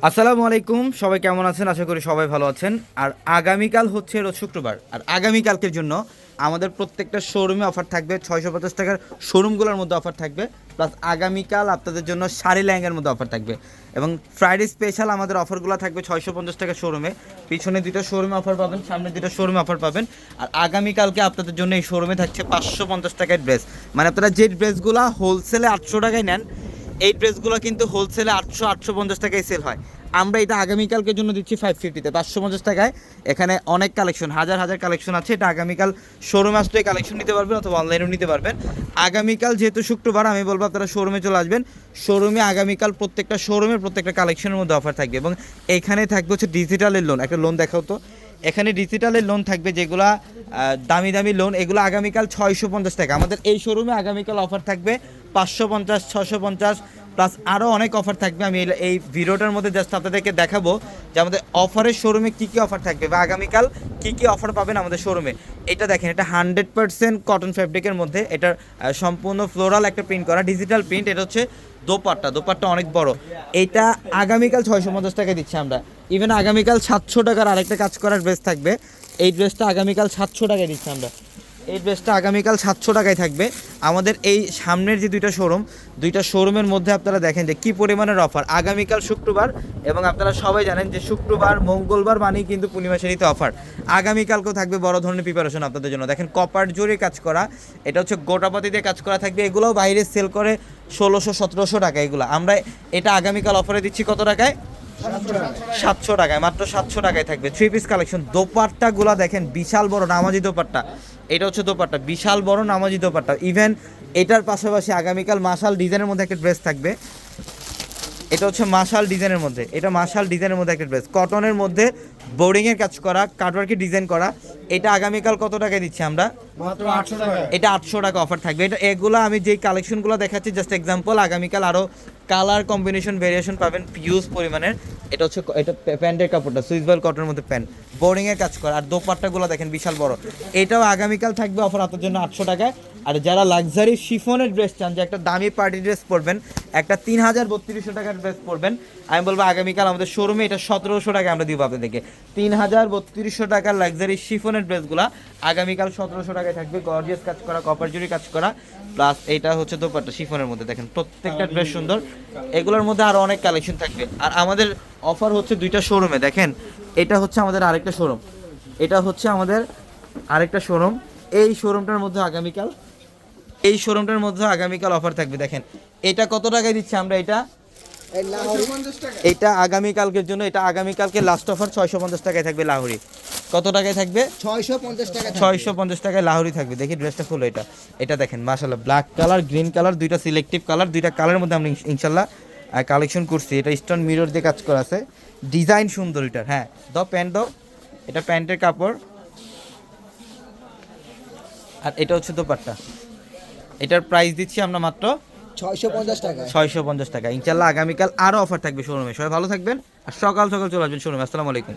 আসসালামু আলাইকুম, সবাই কেমন আছেন? আশা করি সবাই ভালো আছেন। আর আগামীকাল হচ্ছে রোজ শুক্রবার, আর আগামীকালকের জন্য আমাদের প্রত্যেকটা শোরুমে অফার থাকবে। 650 টাকার শোরুমগুলোর মধ্যে অফার থাকবে, প্লাস আগামীকাল আপনাদের জন্য শাড়ি লেহেঙ্গার মধ্যে অফার থাকবে। এবং ফ্রাইডে স্পেশাল আমাদের অফারগুলো থাকবে 650 টাকা শোরুমে। পিছনে দুটো শোরুমে অফার পাবেন, সামনে দুটো শোরুমে অফার পাবেন। আর আগামীকালকে আপনাদের জন্য এই শোরুমে থাকছে 550 টাকার ড্রেস। মানে আপনারা যে ড্রেসগুলো হোলসেলে 800 টাকায় নেন, এই ড্রেসগুলো কিন্তু হোলসেলে 850 টাকায় সেল হয়। আমরা এটা আগামীকালকের জন্য দিচ্ছি 550-তে, 550 টাকায়। এখানে অনেক কালেকশন, হাজার হাজার কালেকশন আছে। এটা আগামীকাল শোরুমে আসলে কালেকশন নিতে পারবেন অথবা অনলাইনেও নিতে পারবেন। আগামীকাল যেহেতু শুক্রবার, আমি বলবো আপনারা শোরুমে চলে আসবেন। শোরুমে আগামীকাল প্রত্যেকটা শোরুমে প্রত্যেকটা কালেকশনের মধ্যে অফার থাকবে। এবং এখানে থাকবে হচ্ছে ডিজিটালের লোন। একটা লোন দেখাও তো। এখানে ডিজিটালের লোন থাকবে, যেগুলা দামি দামি লোন, এগুলো আগামীকাল 650 টাকা। আমাদের এই শোরুমে আগামীকাল অফার থাকবে 550, 650, প্লাস আরও অনেক অফার থাকবে। আমি এই ভিডিওটার মধ্যে জাস্ট আপনাদেরকে দেখাবো যে আমাদের অফারের শোরুমে কী কী অফার থাকবে বা আগামীকাল কী কী অফার পাবেন আমাদের শোরুমে। এটা দেখেন, এটা 100% কটন ফ্যাব্রিকের মধ্যে, এটার সম্পূর্ণ ফ্লোরাল একটা প্রিন্ট করা ডিজিটাল প্রিন্ট। এটা হচ্ছে দোপাট্টা অনেক বড়। এটা আগামীকাল 650 টাকায় দিচ্ছি আমরা। ইভেন আগামীকাল 700 টাকার আরেকটা কাজ করার ড্রেস থাকবে। এই ড্রেসটা আগামীকাল 700 টাকায় দিচ্ছি আমরা। এই ড্রেসটা আগামীকাল 700 টাকায় থাকবে। আমাদের এই সামনের যে দুইটা শোরুমের মধ্যে আপনারা দেখেন যে কী পরিমাণের অফার। আগামীকাল শুক্রবার, এবং আপনারা সবাই জানেন যে শুক্রবার মঙ্গলবার মানেই কিন্তু পূর্ণিমা শাড়িতে অফার। আগামীকালকেও থাকবে বড় ধরনের প্রিপারেশন আপনাদের জন্য। দেখেন, কপার জোরে কাজ করা, এটা হচ্ছে গোটাপাতি দিয়ে কাজ করা থাকবে। এগুলোও বাইরে সেল করে 1600-1700 টাকা। এগুলো আমরা এটা আগামীকাল অফারে দিচ্ছি কত টাকায়? 700 টাকায়, মাত্র 700 টাকায় থাকবে। 3 পিস কালেকশন। দোপাট্টাগুলো দেখেন, বিশাল বড় নামাজি দোপাট্টা। এটা হচ্ছে দোপাট্টা, বিশাল বড় নামাজি দোপাট্টা। ইভেন এটার পাশাপাশি আগামীকাল মাশাল ডিজাইনের মধ্যে একটা ড্রেস থাকবে। এটা হচ্ছে মাশাল ডিজাইনের মধ্যে, এটা মাশাল ডিজাইনের মধ্যে একটা ড্রেস, কটনের মধ্যে বোর্ডিংয়ের কাজ করা, কাটওয়ার্কের ডিজাইন করা। এটা আগামীকাল কত টাকায় দিচ্ছি আমরা? মাত্র 800 টাকা। এটা 800 টাকা অফার থাকবে। এটা এগুলো আমি যেই কালেকশনগুলো দেখাচ্ছি জাস্ট এক্সাম্পল। আগামীকাল আরও কালার কম্বিনেশন ভেরিয়েশন পাবেন হিউজ পরিমাণের। এটা হচ্ছে এটা প্যান্টের কাপড়টা সুইসবেল কটনের মধ্যে প্যান্ট, বোর্ডিংয়ের কাজ করা। আর দোপাট্টাগুলো দেখেন বিশাল বড়। এটাও আগামীকাল থাকবে অফার আপনার জন্য 800 টাকায়। আর যারা লাক্সারি শিফনের ড্রেস চান, যে একটা দামি পার্টি ড্রেস পরবেন, একটা 3000-3200 টাকার ড্রেস পরবেন, আমি বলবো আগামীকাল আমাদের শোরুমে এটা 1700 টাকা আমরা দিব আপনাদেরকে। 3000-3200 টাকার লাক্সারি শিফনের ড্রেসগুলো আগামীকাল 1700 টাকায় থাকবে। গর্জিয়াস কাজ করা, কপার জুরি কাজ করা, প্লাস এইটা হচ্ছে দোপাট্টা শিফনের মধ্যে। দেখেন প্রত্যেকটা ড্রেস সুন্দর। এগুলোর মধ্যে আরও অনেক কালেকশন থাকবে। আর আমাদের অফার হচ্ছে দুইটা শোরুমে। দেখেন, এটা হচ্ছে আমাদের আরেকটা শোরুম, এটা হচ্ছে আমাদের আরেকটা শোরুম। এই শোরুমটার মধ্যে আগামীকাল অফার থাকবে। দেখেন এটা কত টাকায় দিচ্ছি আমরা? এটা আগামীকালকের জন্য, এটা আগামীকালকে লাস্ট অফার 650 টাকায় থাকবে লাহোরি। কত টাকায় থাকবে? 650 টাকা। 650 টাকায় লাহোরি থাকবে। দেখি ড্রেসটা খুলো। এটা দেখেন মাশাআল্লাহ, ব্ল্যাক কালার, গ্রিন কালার, দুইটা সিলেক্টিভ কালার, দুইটা কালারের মধ্যে আমরা ইনশাল্লাহ কালেকশন করছি। এটা স্টোন মিরর দিয়ে কাজ করা আছে, ডিজাইন সুন্দর এটার। হ্যাঁ দাও, প্যান্ট দাও। এটা প্যান্টের কাপড়, আর এটা হচ্ছে দোপাট্টা। এটার প্রাইস দিচ্ছি আমরা মাত্র 650 টাকা। 650 টাকা। ইনশাল্লাহ আগামীকাল আরও অফার থাকবে শোরুমে। সবাই ভালো থাকবেন আর সকাল সকাল চলে আসবেন শোরুমে। আসসালামু আলাইকুম।